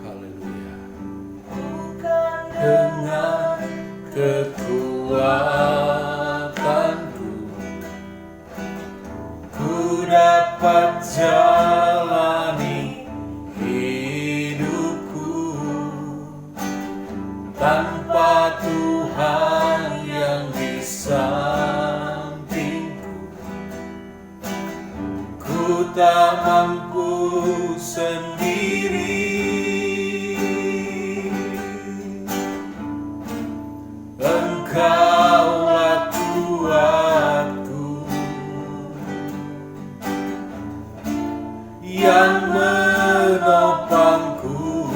Haleluya. Dengan kekuatanku ku dapat jalani hidupku. Tanpa Tuhan yang di sampingku, ku tak mampu sendiri. Engkaulah kuatku yang menopangku.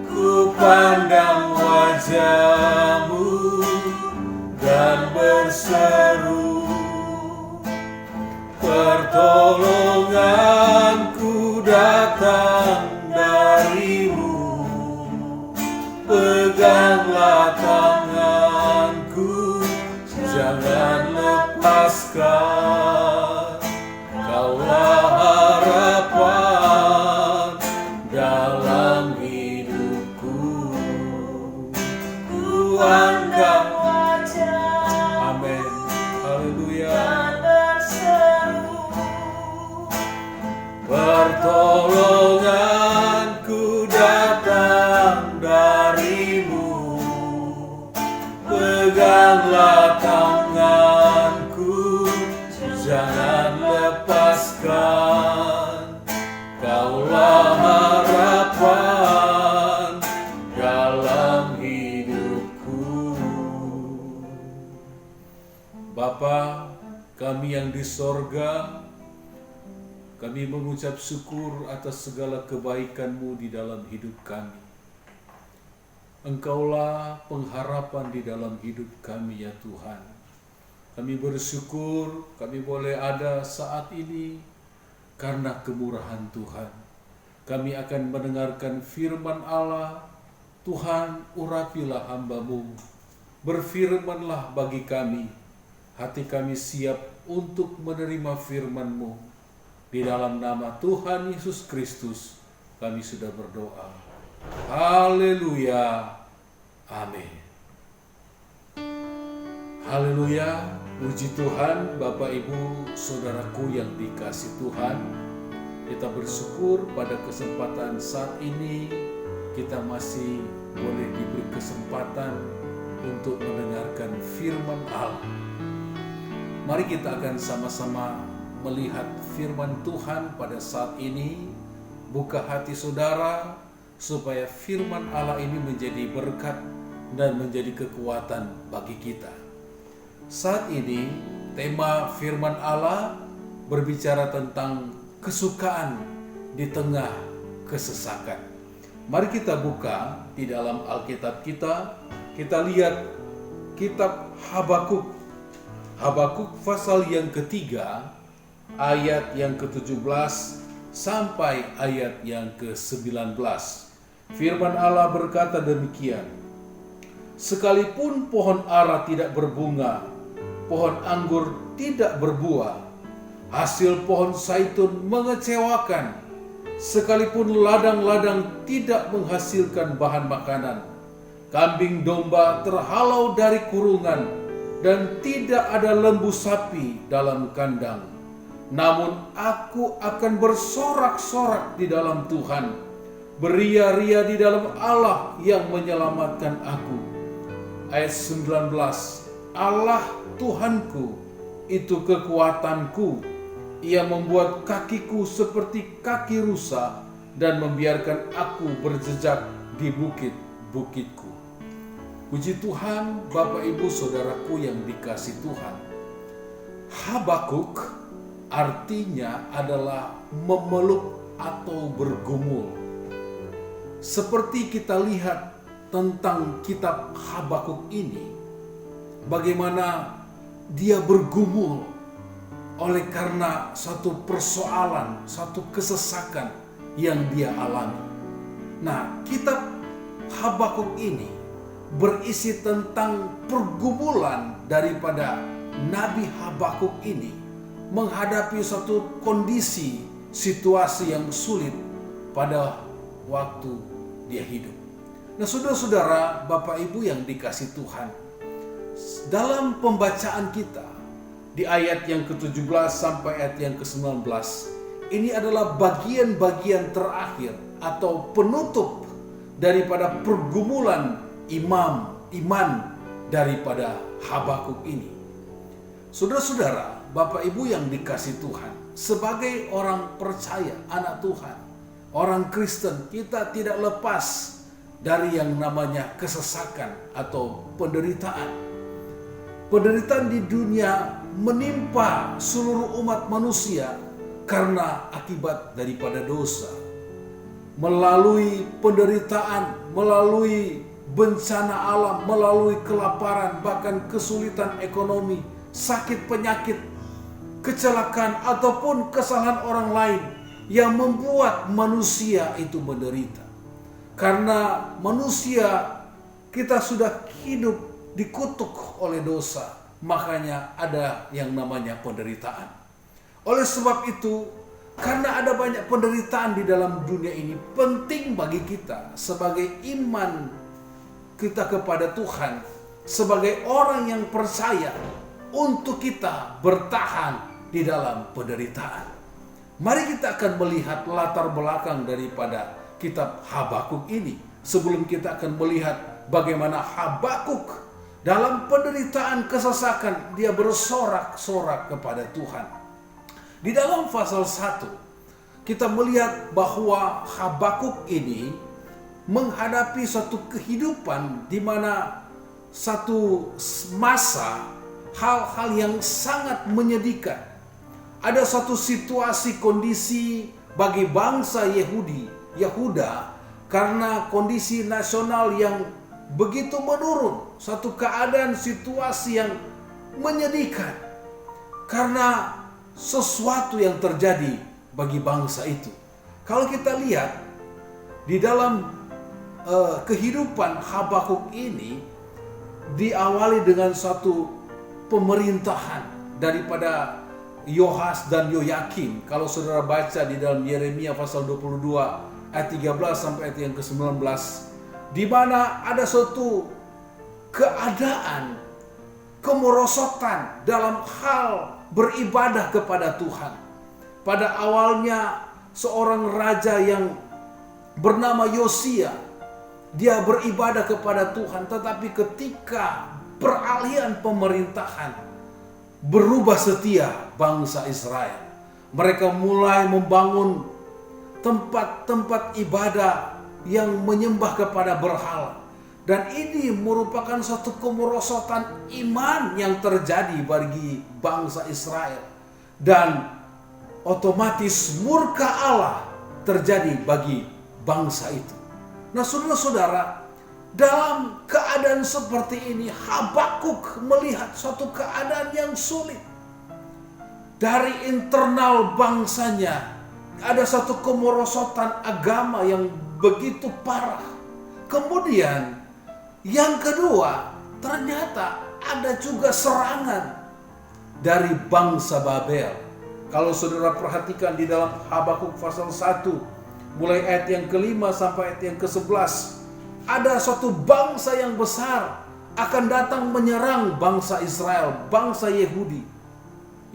Ku pandang wajah-Mu dan berseru, pertolonganku datang dari-Mu. Peganglah tanganku, jangan lepaskan. Kaulah harapan dalam hidupku. Ku angkat wajah, amin, haleluya, dan berseru, pertolonganku datang dari-Mu. Peganglah tanganku, jangan lepaskan. Kaulah harapan dalam hidupku. Bapa kami yang di sorga, kami mengucap syukur atas segala kebaikan-Mu di dalam hidup kami. Engkaulah pengharapan di dalam hidup kami ya Tuhan. Kami bersyukur kami boleh ada saat ini karena kemurahan Tuhan. Kami akan mendengarkan firman Allah. Tuhan, urapilah hamba-Mu. Berfirmanlah bagi kami. Hati kami siap untuk menerima firman-Mu. Di dalam nama Tuhan Yesus Kristus kami sudah berdoa. Haleluya. Amin. Haleluya. Puji Tuhan, Bapak Ibu, Saudaraku yang dikasih Tuhan. Kita bersyukur pada kesempatan saat ini kita masih boleh diberi kesempatan untuk mendengarkan firman Allah. Mari kita akan sama-sama melihat firman Tuhan pada saat ini. Buka hati saudara supaya firman Allah ini menjadi berkat dan menjadi kekuatan bagi kita. Saat ini tema firman Allah berbicara tentang kesukaan di tengah kesesakan. Mari kita buka di dalam Alkitab kita. Kita lihat kitab Habakuk. Habakuk pasal yang ketiga, ayat yang ke-17 sampai ayat yang ke-19. Firman Allah berkata demikian. Sekalipun pohon ara tidak berbunga, pohon anggur tidak berbuah, hasil pohon zaitun mengecewakan, sekalipun ladang-ladang tidak menghasilkan bahan makanan, kambing domba terhalau dari kurungan, dan tidak ada lembu sapi dalam kandang. Namun aku akan bersorak-sorak di dalam Tuhan, beria-ria di dalam Allah yang menyelamatkan aku. Ayat 19, Allah Tuhanku itu kekuatanku. Ia membuat kakiku seperti kaki rusa dan membiarkan aku berjejak di bukit-bukitku. Puji Tuhan, Bapak Ibu Saudaraku yang dikasih Tuhan. Habakuk artinya adalah memeluk atau bergumul. Seperti kita lihat tentang kitab Habakuk ini, bagaimana dia bergumul oleh karena satu persoalan, satu kesesakan yang dia alami. Nah, kitab Habakuk ini berisi tentang pergumulan daripada Nabi Habakuk ini menghadapi suatu kondisi, situasi yang sulit pada waktu dia hidup. Nah, saudara-saudara, Bapak Ibu yang dikasih Tuhan, dalam pembacaan kita di ayat yang ke-17 sampai ayat yang ke-19, ini adalah bagian-bagian terakhir atau penutup daripada pergumulan iman daripada Habakuk ini. Saudara-saudara, Bapak Ibu yang dikasih Tuhan, sebagai orang percaya, anak Tuhan, orang Kristen, kita tidak lepas dari yang namanya kesesakan atau penderitaan. Penderitaan di dunia menimpa seluruh umat manusia karena akibat daripada dosa. Melalui penderitaan, melalui bencana alam, melalui kelaparan, bahkan kesulitan ekonomi, sakit penyakit, kecelakaan, ataupun kesalahan orang lain yang membuat manusia itu menderita. Karena manusia kita sudah hidup dikutuk oleh dosa, makanya ada yang namanya penderitaan. Oleh sebab itu, karena ada banyak penderitaan di dalam dunia ini, penting bagi kita sebagai iman kita kepada Tuhan, sebagai orang yang percaya, untuk kita bertahan di dalam penderitaan. Mari kita akan melihat latar belakang daripada kitab Habakuk ini, sebelum kita akan melihat bagaimana Habakuk dalam penderitaan kesesakan dia bersorak-sorak kepada Tuhan. Di dalam pasal 1 kita melihat bahwa Habakuk ini menghadapi suatu kehidupan di mana satu masa hal-hal yang sangat menyedihkan. Ada suatu situasi kondisi bagi bangsa Yehuda karena kondisi nasional yang begitu menurun, satu keadaan situasi yang menyedihkan karena sesuatu yang terjadi bagi bangsa itu. Kalau kita lihat di dalam kehidupan Habakuk ini diawali dengan satu pemerintahan daripada Yohas dan Yoyakim. Kalau saudara baca di dalam Yeremia pasal 22 ayat 13 sampai ayat yang ke-19, di mana ada suatu keadaan kemerosotan dalam hal beribadah kepada Tuhan. Pada awalnya seorang raja yang bernama Yosia, dia beribadah kepada Tuhan, tetapi ketika peralihan pemerintahan, berubah setia bangsa Israel. Mereka mulai membangun tempat-tempat ibadah yang menyembah kepada berhala. Dan ini merupakan satu kemerosotan iman yang terjadi bagi bangsa Israel. Dan otomatis murka Allah terjadi bagi bangsa itu. Nah, saudara-saudara, dalam keadaan seperti ini Habakuk melihat suatu keadaan yang sulit. Dari internal bangsanya ada satu kemerosotan agama yang begitu parah. Kemudian yang kedua, ternyata ada juga serangan dari bangsa Babel. Kalau saudara perhatikan di dalam Habakuk pasal 1 mulai ayat yang ke-5 sampai ayat yang ke-11, ada suatu bangsa yang besar akan datang menyerang bangsa Israel, bangsa Yehudi,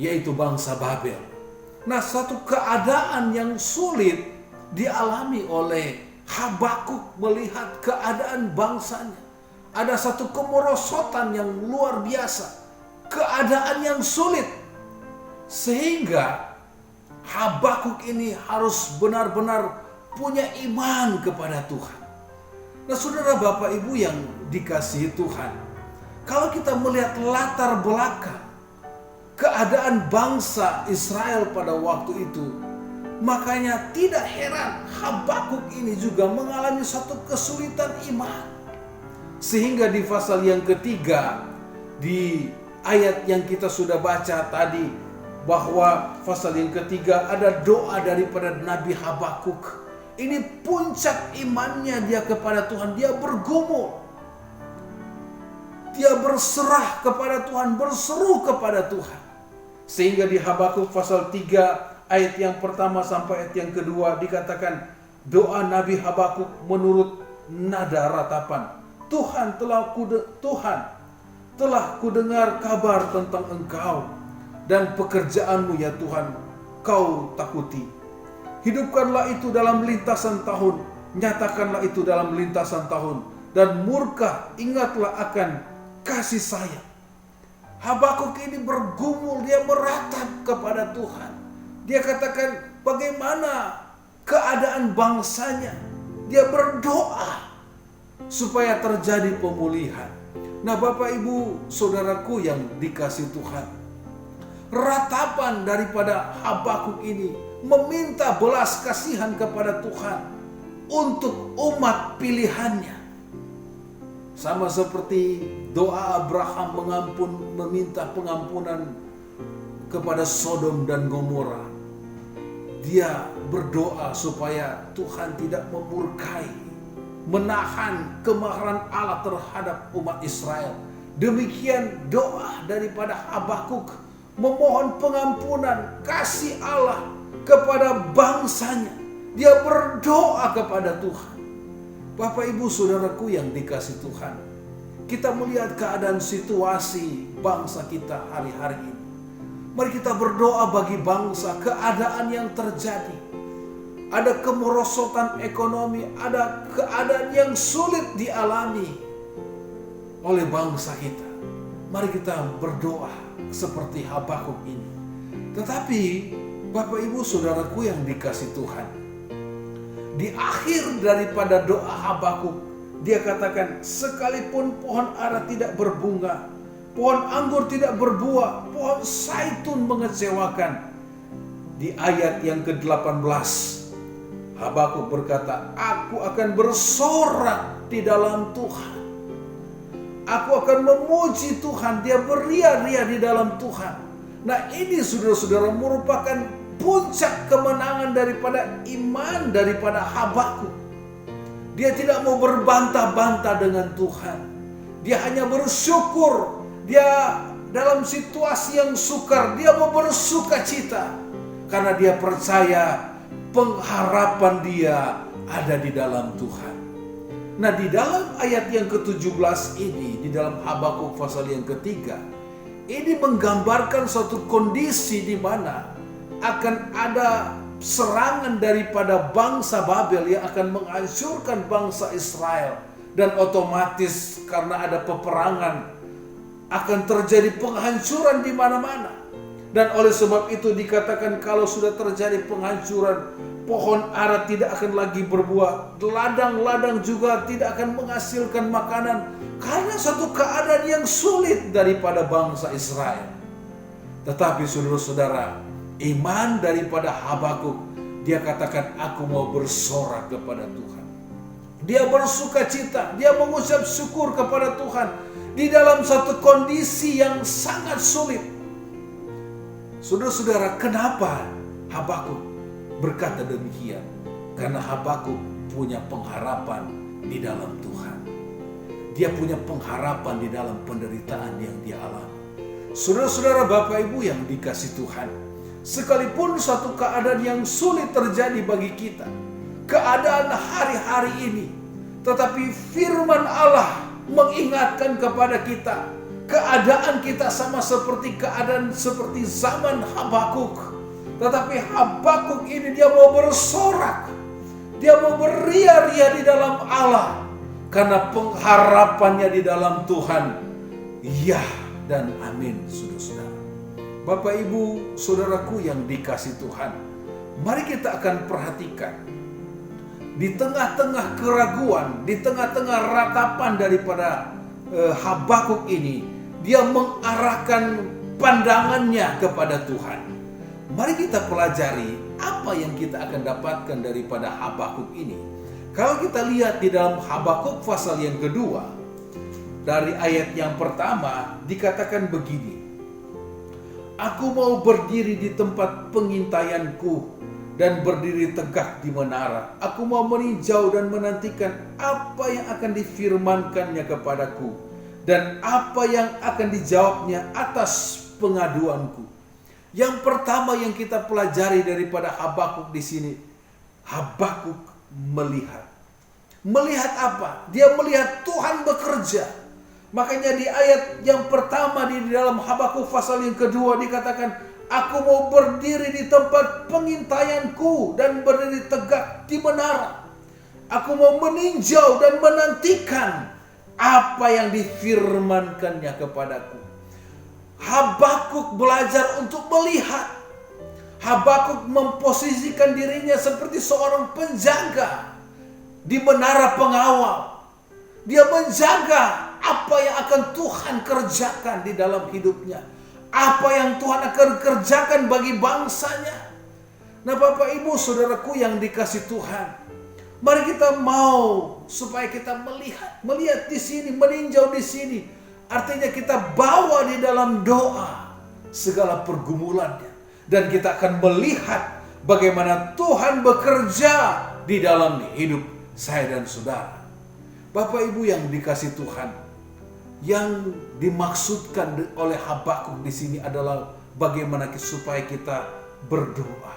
yaitu bangsa Babel. Nah, satu keadaan yang sulit dialami oleh Habakuk melihat keadaan bangsanya. Ada satu kemerosotan yang luar biasa, keadaan yang sulit, sehingga Habakuk ini harus benar-benar punya iman kepada Tuhan. Nah, saudara, Bapak Ibu yang dikasihi Tuhan, kalau kita melihat latar belakang keadaan bangsa Israel pada waktu itu, makanya tidak heran Habakuk ini juga mengalami satu kesulitan iman. Sehingga di pasal yang ketiga, di ayat yang kita sudah baca tadi, bahwa pasal yang ketiga ada doa daripada Nabi Habakuk. Ini puncak imannya dia kepada Tuhan. Dia bergumul, dia berserah kepada Tuhan, berseru kepada Tuhan. Sehingga di Habakuk pasal 3 ayat yang pertama sampai ayat yang kedua dikatakan, doa Nabi Habakuk menurut nada ratapan. Tuhan telah kudengar kabar tentang Engkau dan pekerjaanmu ya Tuhan, Kau takuti. Hidupkanlah itu dalam lintasan tahun, nyatakanlah itu dalam lintasan tahun, dan murka ingatlah akan kasih sayang. Habakuk ini bergumul, dia meratap kepada Tuhan. Dia katakan bagaimana keadaan bangsanya. Dia berdoa supaya terjadi pemulihan. Nah, Bapak Ibu Saudaraku yang dikasih Tuhan, ratapan daripada Habakuk ini meminta belas kasihan kepada Tuhan untuk umat pilihannya. Sama seperti doa Abraham meminta pengampunan kepada Sodom dan Gomora. Dia berdoa supaya Tuhan tidak memurkai, menahan kemarahan Allah terhadap umat Israel. Demikian doa daripada Habakuk, memohon pengampunan kasih Allah kepada bangsanya. Dia berdoa kepada Tuhan. Bapak Ibu Saudaraku yang dikasih Tuhan, kita melihat keadaan situasi bangsa kita hari-hari ini. Mari kita berdoa bagi bangsa, keadaan yang terjadi. Ada kemerosotan ekonomi, ada keadaan yang sulit dialami oleh bangsa kita. Mari kita berdoa seperti Habakuk ini. Tetapi Bapak Ibu Saudaraku yang dikasih Tuhan, di akhir daripada doa Habakuk, dia katakan, sekalipun pohon ara tidak berbunga, pohon anggur tidak berbuah, pohon zaitun mengecewakan. Di ayat yang ke-18, Habakuk berkata, aku akan bersorak di dalam Tuhan. Aku akan memuji Tuhan, dia beria-ria di dalam Tuhan. Nah, ini saudara-saudara merupakan puncak kemenangan daripada iman daripada Habakuk. Dia tidak mau berbantah-bantah dengan Tuhan. Dia hanya bersyukur. Dia dalam situasi yang sukar, dia mau bersukacita. Karena dia percaya pengharapan dia ada di dalam Tuhan. Nah, di dalam ayat yang ke-17 ini, di dalam Habakuk pasal yang ketiga, ini menggambarkan suatu kondisi di mana akan ada serangan daripada bangsa Babel yang akan menghancurkan bangsa Israel. Dan otomatis karena ada peperangan akan terjadi penghancuran di mana-mana. Dan oleh sebab itu dikatakan kalau sudah terjadi penghancuran, pohon ara tidak akan lagi berbuah, ladang-ladang juga tidak akan menghasilkan makanan karena satu keadaan yang sulit daripada bangsa Israel. Tetapi saudara-saudara, iman daripada Habakuk, dia katakan aku mau bersorak kepada Tuhan. Dia bersukacita, dia mengucap syukur kepada Tuhan di dalam satu kondisi yang sangat sulit. Saudara-saudara, kenapa Habakuk berkata demikian? Karena Habakuk punya pengharapan di dalam Tuhan. Dia punya pengharapan di dalam penderitaan yang dia alami. Saudara-saudara, Bapak Ibu yang dikasih Tuhan, sekalipun suatu keadaan yang sulit terjadi bagi kita, keadaan hari-hari ini, tetapi firman Allah mengingatkan kepada kita, keadaan kita sama seperti keadaan seperti zaman Habakuk. Tetapi Habakuk ini dia mau bersorak, dia mau beria-ria di dalam Allah, karena pengharapannya di dalam Tuhan. Ya dan amin, saudara-saudara. Bapak Ibu Saudaraku yang dikasih Tuhan, mari kita akan perhatikan di tengah-tengah keraguan, di tengah-tengah ratapan daripada Habakuk ini, dia mengarahkan pandangannya kepada Tuhan. Mari kita pelajari apa yang kita akan dapatkan daripada Habakuk ini. Kalau kita lihat di dalam Habakuk pasal yang kedua, dari ayat yang pertama dikatakan begini, aku mau berdiri di tempat pengintaianku dan berdiri tegak di menara. Aku mau meninjau dan menantikan apa yang akan difirmankannya kepadaku dan apa yang akan dijawabnya atas pengaduanku. Yang pertama yang kita pelajari daripada Habakuk di sini, Habakuk melihat. Melihat apa? Dia melihat Tuhan bekerja. Makanya di ayat yang pertama di dalam Habakuk pasal yang kedua dikatakan, aku mau berdiri di tempat pengintaianku dan berdiri tegak di menara. Aku mau meninjau dan menantikan apa yang difirmankannya kepadaku. Habakuk belajar untuk melihat. Habakuk memposisikan dirinya seperti seorang penjaga di menara pengawal. Dia menjaga apa yang akan Tuhan kerjakan di dalam hidupnya. Apa yang Tuhan akan kerjakan bagi bangsanya. Nah Bapak Ibu Saudaraku yang dikasih Tuhan, mari kita mau supaya kita melihat di sini, meninjau di sini. Artinya kita bawa di dalam doa segala pergumulannya. Dan kita akan melihat bagaimana Tuhan bekerja di dalam hidup saya dan saudara. Bapak Ibu yang dikasih Tuhan, yang dimaksudkan oleh Habakuk di sini adalah bagaimana supaya kita berdoa.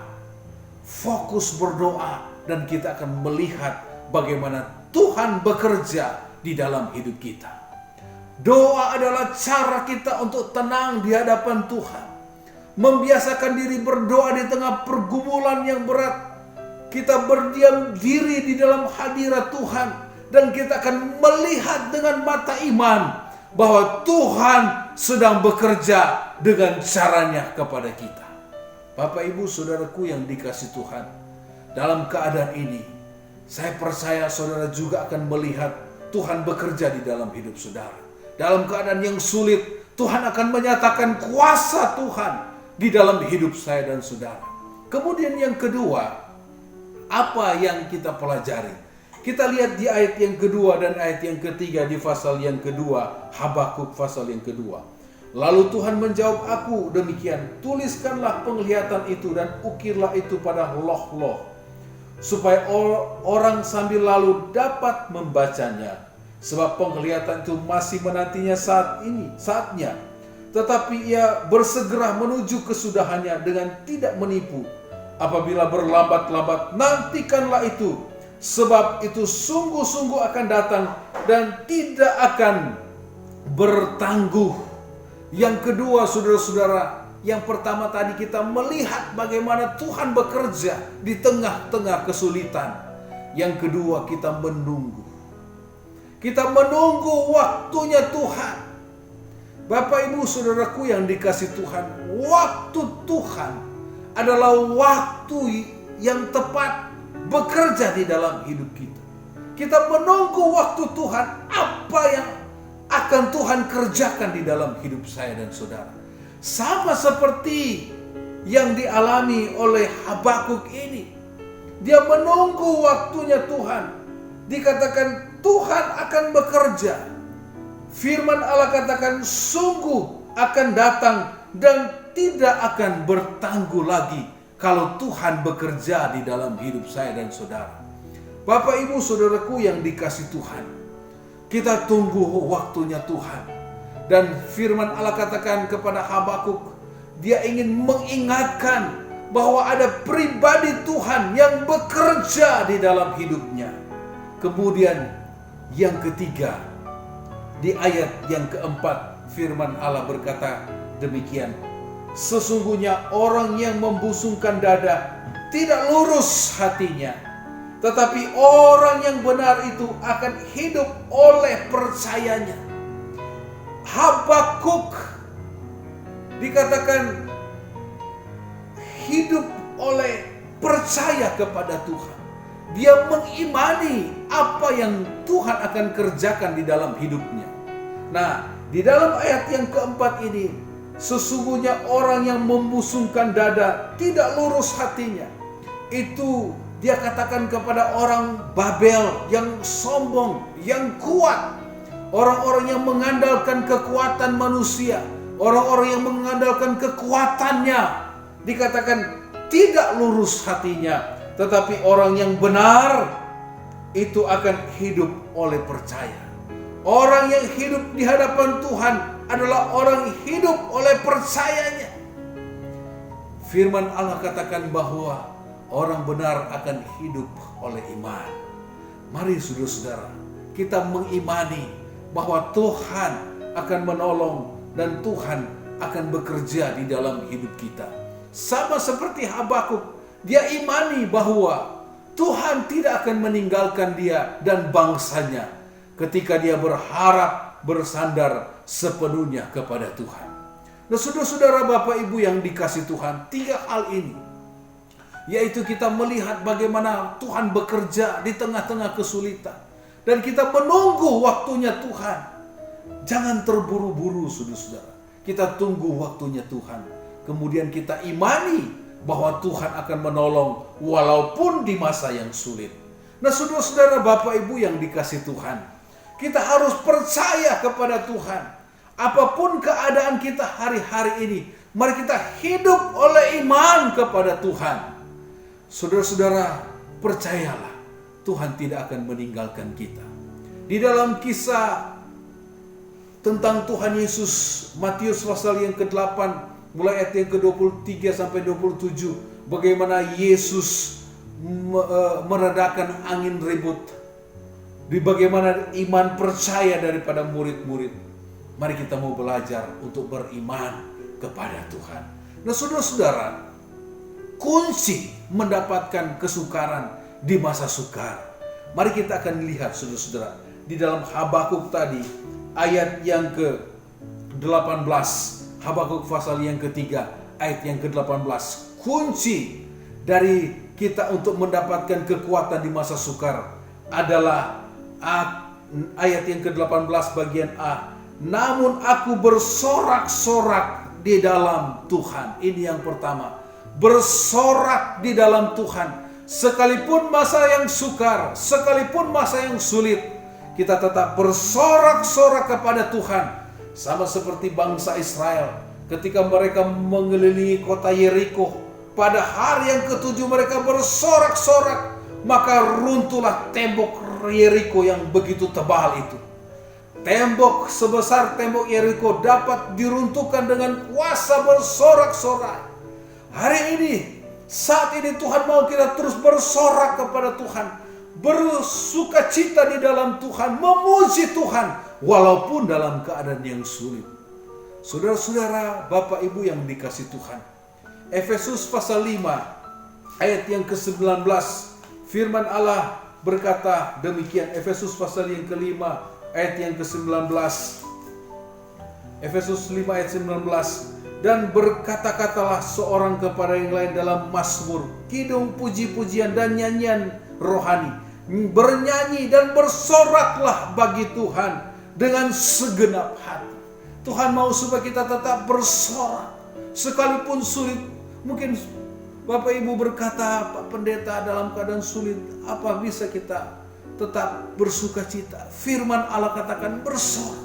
Fokus berdoa dan kita akan melihat bagaimana Tuhan bekerja di dalam hidup kita. Doa adalah cara kita untuk tenang di hadapan Tuhan. Membiasakan diri berdoa di tengah pergumulan yang berat. Kita berdiam diri di dalam hadirat Tuhan. Dan kita akan melihat dengan mata iman bahwa Tuhan sedang bekerja dengan caranya kepada kita. Bapak Ibu Saudaraku yang dikasih Tuhan, dalam keadaan ini saya percaya saudara juga akan melihat Tuhan bekerja di dalam hidup saudara. Dalam keadaan yang sulit, Tuhan akan menyatakan kuasa Tuhan di dalam hidup saya dan saudara. Kemudian yang kedua, apa yang kita pelajari? Kita lihat di ayat yang kedua dan ayat yang ketiga di pasal yang kedua, Habakuk pasal yang kedua. Lalu Tuhan menjawab aku demikian, tuliskanlah penglihatan itu dan ukirlah itu pada loh-loh, supaya orang sambil lalu dapat membacanya. Sebab penglihatan itu masih menantinya saatnya. Tetapi ia bersegera menuju kesudahannya dengan tidak menipu. Apabila berlambat-lambat, nantikanlah itu. Sebab itu sungguh-sungguh akan datang dan tidak akan bertangguh. Yang kedua saudara-saudara, yang pertama tadi kita melihat bagaimana Tuhan bekerja di tengah-tengah kesulitan. Yang kedua kita menunggu. Kita menunggu waktunya Tuhan. Bapak Ibu Saudaraku yang dikasih Tuhan, waktu Tuhan adalah waktu yang tepat bekerja di dalam hidup kita. Kita menunggu waktu Tuhan, apa yang akan Tuhan kerjakan di dalam hidup saya dan saudara. Sama seperti yang dialami oleh Habakuk ini. Dia menunggu waktunya Tuhan. Dikatakan Tuhan akan bekerja. Firman Allah katakan sungguh akan datang dan tidak akan bertangguh lagi kalau Tuhan bekerja di dalam hidup saya dan saudara. Bapak Ibu Saudaraku yang dikasih Tuhan, kita tunggu waktunya Tuhan. Dan firman Allah katakan kepada Habakuk, dia ingin mengingatkan bahwa ada pribadi Tuhan yang bekerja di dalam hidupnya. Kemudian yang ketiga, di ayat yang keempat, firman Allah berkata demikian. Sesungguhnya orang yang membusungkan dada tidak lurus hatinya. Tetapi orang yang benar itu akan hidup oleh percayanya. Habakuk dikatakan hidup oleh percaya kepada Tuhan. Dia mengimani apa yang Tuhan akan kerjakan di dalam hidupnya. Nah, di dalam ayat yang keempat ini, sesungguhnya orang yang membusungkan dada tidak lurus hatinya. Itu dia katakan kepada orang Babel yang sombong, yang kuat. Orang-orang yang mengandalkan kekuatan manusia, orang-orang yang mengandalkan kekuatannya, dikatakan tidak lurus hatinya. Tetapi orang yang benar itu akan hidup oleh percaya. Orang yang hidup di hadapan Tuhan adalah orang yang hidup oleh percayanya. Firman Allah katakan bahwa Orang benar akan hidup oleh iman. Mari saudara-saudara, kita mengimani bahwa Tuhan akan menolong dan Tuhan akan bekerja di dalam hidup kita. Sama seperti Habakuk, dia imani bahwa Tuhan tidak akan meninggalkan dia dan bangsanya ketika dia berharap bersandar sepenuhnya kepada Tuhan. Nah, saudara-saudara, Bapak Ibu yang dikasihi Tuhan, 3 hal ini, yaitu kita melihat bagaimana Tuhan bekerja di tengah-tengah kesulitan, dan kita menunggu waktunya Tuhan. Jangan terburu-buru, saudara-saudara. Kita tunggu waktunya Tuhan. Kemudian kita imani bahwa Tuhan akan menolong walaupun di masa yang sulit. Nah, saudara-saudara, Bapak Ibu yang dikasihi Tuhan, kita harus percaya kepada Tuhan. Apapun keadaan kita hari-hari ini, mari kita hidup oleh iman kepada Tuhan. Saudara-saudara, percayalah, Tuhan tidak akan meninggalkan kita. Di dalam kisah tentang Tuhan Yesus, Matius pasal yang ke-8, mulai ayat yang ke-23 sampai 27, bagaimana Yesus meredakan angin ribut. Di bagaimana iman percaya daripada murid-murid. Mari kita mau belajar untuk beriman kepada Tuhan. Nah, saudara-saudara, kunci mendapatkan kesukaran di masa sukar. Mari kita akan lihat, saudara-saudara, di dalam Habakuk tadi, ayat yang ke-18, Habakuk pasal yang ketiga, ayat yang ke-18. Kunci dari kita untuk mendapatkan kekuatan di masa sukar adalah ayat yang ke-18 bagian A. Namun aku bersorak-sorak di dalam Tuhan. Ini yang pertama. Bersorak di dalam Tuhan. Sekalipun masa yang sukar, sekalipun masa yang sulit, kita tetap bersorak-sorak kepada Tuhan. Sama seperti bangsa Israel ketika mereka mengelilingi kota Yeriko. Pada hari yang ke-7 mereka bersorak-sorak, maka runtuhlah tembok Yeriko yang begitu tebal itu. Tembok sebesar tembok Yeriko dapat diruntuhkan dengan kuasa bersorak-sorak. Hari ini, saat ini Tuhan mau kita terus bersorak kepada Tuhan, bersukacita di dalam Tuhan, memuji Tuhan walaupun dalam keadaan yang sulit. Saudara-saudara, Bapak Ibu yang dikasihi Tuhan, Efesus pasal 5 ayat yang ke-19, firman Allah berkata demikian. Efesus pasal yang ke-5 ayat yang ke-19. Efesus 5 ayat 19. Dan berkata-katalah seorang kepada yang lain dalam mazmur, kidung, puji-pujian dan nyanyian rohani. Bernyanyi dan bersoraklah bagi Tuhan dengan segenap hati. Tuhan mau supaya kita tetap bersorak sekalipun sulit. Mungkin Bapak Ibu berkata, Pak Pendeta, dalam keadaan sulit, apa bisa kita tetap bersukacita? Firman Allah katakan bersorak.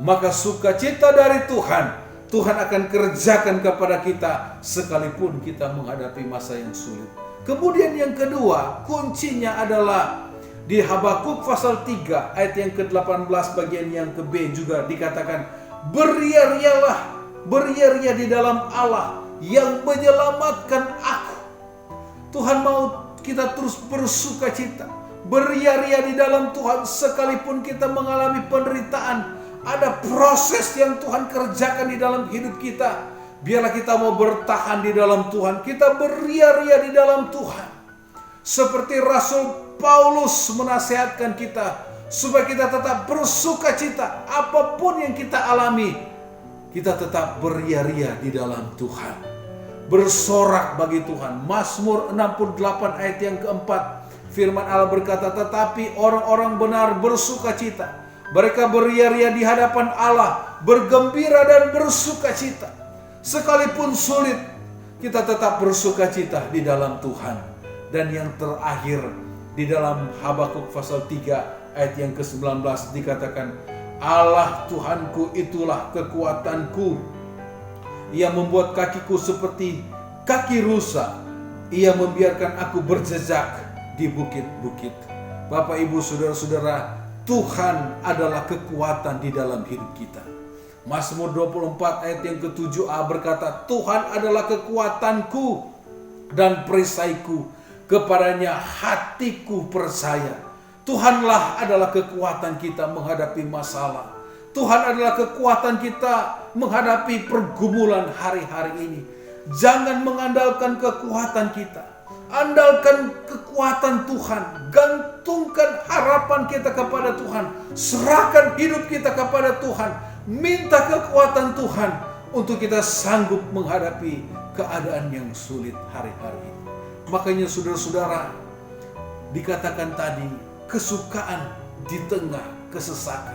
Maka sukacita dari Tuhan, Tuhan akan kerjakan kepada kita sekalipun kita menghadapi masa yang sulit. Kemudian yang kedua, kuncinya adalah di Habakuk pasal 3 ayat yang ke-18 bagian yang ke B juga dikatakan, beria-rialah, beria-ria di dalam Allah yang menyelamatkan aku. Tuhan mau kita terus bersukacita, beria-ria di dalam Tuhan sekalipun kita mengalami penderitaan. Ada proses yang Tuhan kerjakan di dalam hidup kita. Biarlah kita mau bertahan di dalam Tuhan. Kita beria-ria di dalam Tuhan. Seperti Rasul Paulus menasihatkan kita supaya kita tetap bersukacita. Apapun yang kita alami, kita tetap beria-ria di dalam Tuhan. Bersorak bagi Tuhan. Mazmur 68 ayat yang keempat. Firman Allah berkata, tetapi orang-orang benar bersukacita. Mereka beria-ria di hadapan Allah, bergembira dan bersukacita. Sekalipun sulit, kita tetap bersukacita di dalam Tuhan. Dan yang terakhir, di dalam Habakuk pasal 3 ayat yang ke-19 dikatakan, Allah Tuhanku itulah kekuatanku. Ia membuat kakiku seperti kaki rusa. Ia membiarkan aku berjejak di bukit-bukit. Bapak, Ibu, saudara-saudara, Tuhan adalah kekuatan di dalam hidup kita. Mazmur 24 ayat yang ke-7a berkata, Tuhan adalah kekuatanku. dan perisaiku, kepadanya hatiku percaya. Tuhanlah adalah kekuatan kita menghadapi masalah. Tuhan adalah kekuatan kita menghadapi pergumulan hari-hari ini. Jangan mengandalkan kekuatan kita, andalkan kekuatan Tuhan. Gantungkan harapan kita kepada Tuhan, serahkan hidup kita kepada Tuhan. Minta kekuatan Tuhan untuk kita sanggup menghadapi keadaan yang sulit hari-hari ini. Makanya saudara-saudara, dikatakan tadi, kesukaan di tengah kesesakan.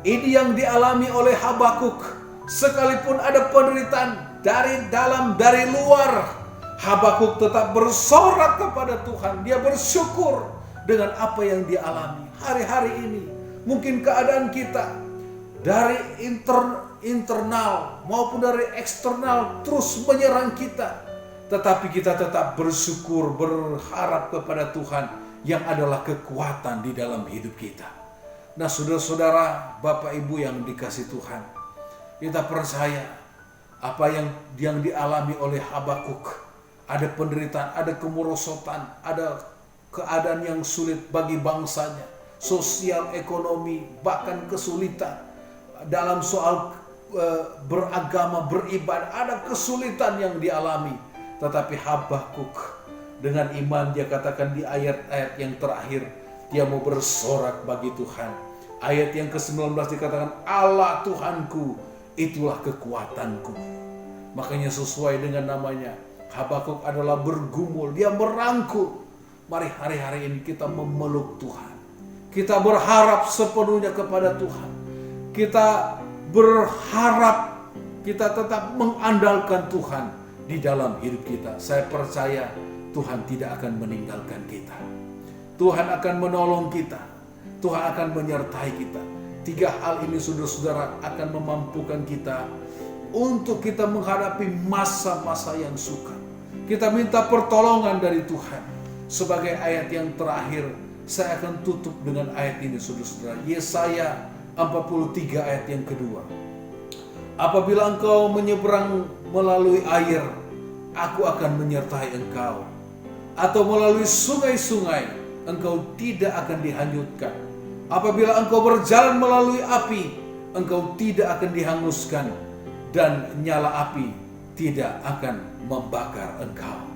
Ini yang dialami oleh Habakuk. Sekalipun ada penderitaan dari dalam, dari luar, Habakuk tetap bersorak kepada Tuhan. Dia bersyukur dengan apa yang dialami hari-hari ini. Mungkin keadaan kita dari internal maupun dari eksternal terus menyerang kita, tetapi kita tetap bersyukur, berharap kepada Tuhan yang adalah kekuatan di dalam hidup kita. Nah, saudara-saudara, Bapak Ibu yang dikasih Tuhan, kita percaya apa yang dialami oleh Habakuk. Ada penderitaan, ada kemerosotan, ada keadaan yang sulit bagi bangsanya, sosial, ekonomi, bahkan kesulitan dalam soal beragama, beribadah, ada kesulitan yang dialami. Tetapi Habakuk dengan iman dia katakan di ayat-ayat yang terakhir, dia mau bersorak bagi Tuhan. Ayat yang ke-19 dikatakan, Allah Tuhanku, itulah kekuatanku. Makanya sesuai dengan namanya, Habakuk adalah bergumul, dia merangkul. Mari hari-hari ini kita memeluk Tuhan. Kita berharap sepenuhnya kepada Tuhan. Kita berharap, kita tetap mengandalkan Tuhan di dalam hidup kita. Saya percaya Tuhan tidak akan meninggalkan kita. Tuhan akan menolong kita. Tuhan akan menyertai kita. 3 hal ini saudara-saudara akan memampukan kita untuk kita menghadapi masa-masa yang sukar. Kita minta pertolongan dari Tuhan. Sebagai ayat yang terakhir, saya akan tutup dengan ayat ini saudara-saudara. Yesaya 43 ayat yang kedua. Apabila engkau menyeberang melalui air, aku akan menyertai engkau. Atau melalui sungai-sungai, engkau tidak akan dihanyutkan. Apabila engkau berjalan melalui api, engkau tidak akan dihanguskan, dan nyala api tidak akan membakar engkau.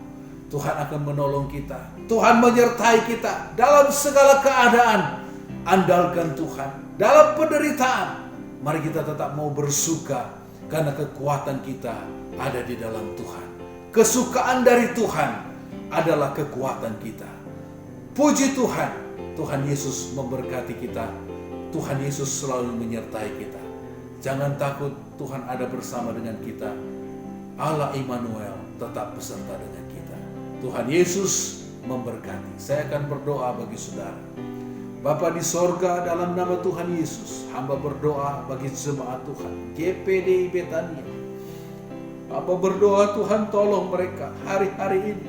Tuhan akan menolong kita. Tuhan menyertai kita dalam segala keadaan. Andalkan Tuhan. Dalam penderitaan, mari kita tetap mau bersuka, karena kekuatan kita ada di dalam Tuhan. Kesukaan dari Tuhan adalah kekuatan kita. Puji Tuhan, Tuhan Yesus memberkati kita. Tuhan Yesus selalu menyertai kita. Jangan takut, Tuhan ada bersama dengan kita. Allah Immanuel tetap beserta dengan kita. Tuhan Yesus memberkati. Saya akan berdoa bagi saudara. Bapa di sorga, dalam nama Tuhan Yesus, hamba berdoa bagi jemaat Tuhan GPDI Betania. Hamba berdoa Tuhan tolong mereka hari-hari ini.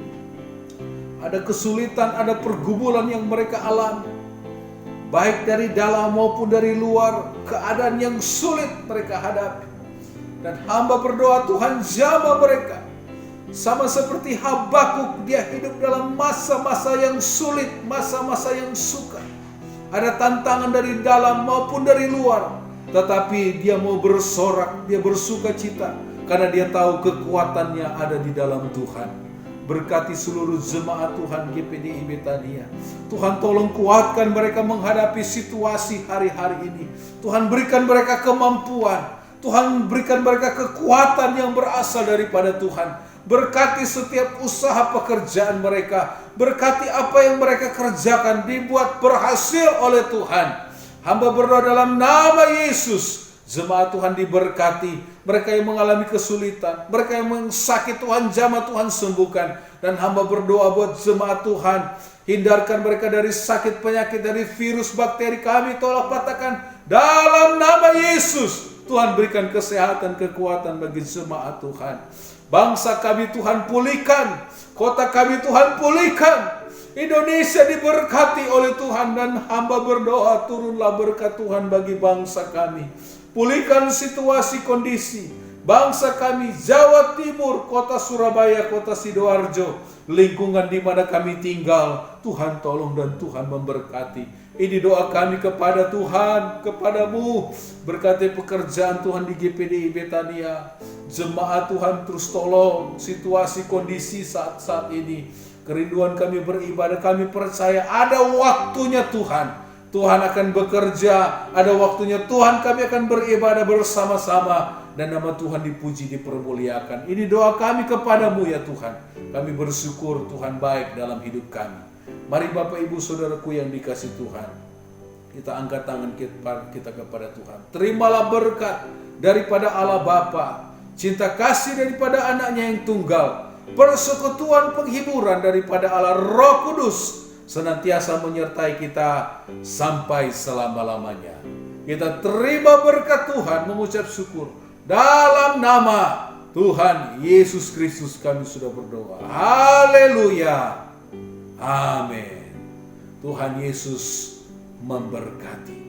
Ada kesulitan, ada pergumulan yang mereka alami. Baik dari dalam maupun dari luar, keadaan yang sulit mereka hadapi. Dan hamba berdoa Tuhan jamah mereka. Sama seperti Habakuk, dia hidup dalam masa-masa yang sulit, masa-masa yang sukar. Ada tantangan dari dalam maupun dari luar. Tetapi dia mau bersorak, dia bersuka cita. Karena dia tahu kekuatannya ada di dalam Tuhan. Berkati seluruh jemaat Tuhan GPDI Betania. Tuhan tolong kuatkan mereka menghadapi situasi hari-hari ini. Tuhan berikan mereka kemampuan. Tuhan berikan mereka kekuatan yang berasal daripada Tuhan. Berkati setiap usaha pekerjaan mereka. Berkati apa yang mereka kerjakan dibuat berhasil oleh Tuhan. Hamba berdoa dalam nama Yesus. Jemaat Tuhan diberkati. Mereka yang mengalami kesulitan, mereka yang sakit, Tuhan jamah, Tuhan sembuhkan. Dan hamba berdoa buat jemaat Tuhan. Hindarkan mereka dari sakit, penyakit, dari virus, bakteri. Kami tolak patahkan dalam nama Yesus. Tuhan berikan kesehatan, kekuatan bagi jemaat Tuhan. Bangsa kami Tuhan pulihkan. Kota kami Tuhan pulihkan. Indonesia diberkati oleh Tuhan. Dan hamba berdoa turunlah berkat Tuhan bagi bangsa kami. Pulihkan situasi kondisi. bangsa kami Jawa Timur, kota Surabaya, kota Sidoarjo, lingkungan di mana kami tinggal. Tuhan tolong dan Tuhan memberkati. Ini doa kami kepada Tuhan, kepadamu. Berkati pekerjaan Tuhan di GPDI Betania. Jemaat Tuhan terus tolong situasi kondisi saat ini. Kerinduan kami beribadah, kami percaya ada waktunya Tuhan. Tuhan akan bekerja, ada waktunya Tuhan kami akan beribadah bersama-sama. Dan nama Tuhan dipuji, dipermuliakan. Ini doa kami kepadamu ya Tuhan. Kami bersyukur Tuhan baik dalam hidup kami. Mari Bapak Ibu Saudaraku yang dikasih Tuhan, kita angkat tangan kita kepada Tuhan. Terimalah berkat daripada Allah Bapa, cinta kasih daripada anaknya yang tunggal, persekutuan penghiburan daripada Allah Roh Kudus senantiasa menyertai kita sampai selama-lamanya. Kita terima berkat Tuhan, mengucap syukur. Dalam nama Tuhan Yesus Kristus kami sudah berdoa. Haleluya. Amin. Tuhan Yesus memberkati.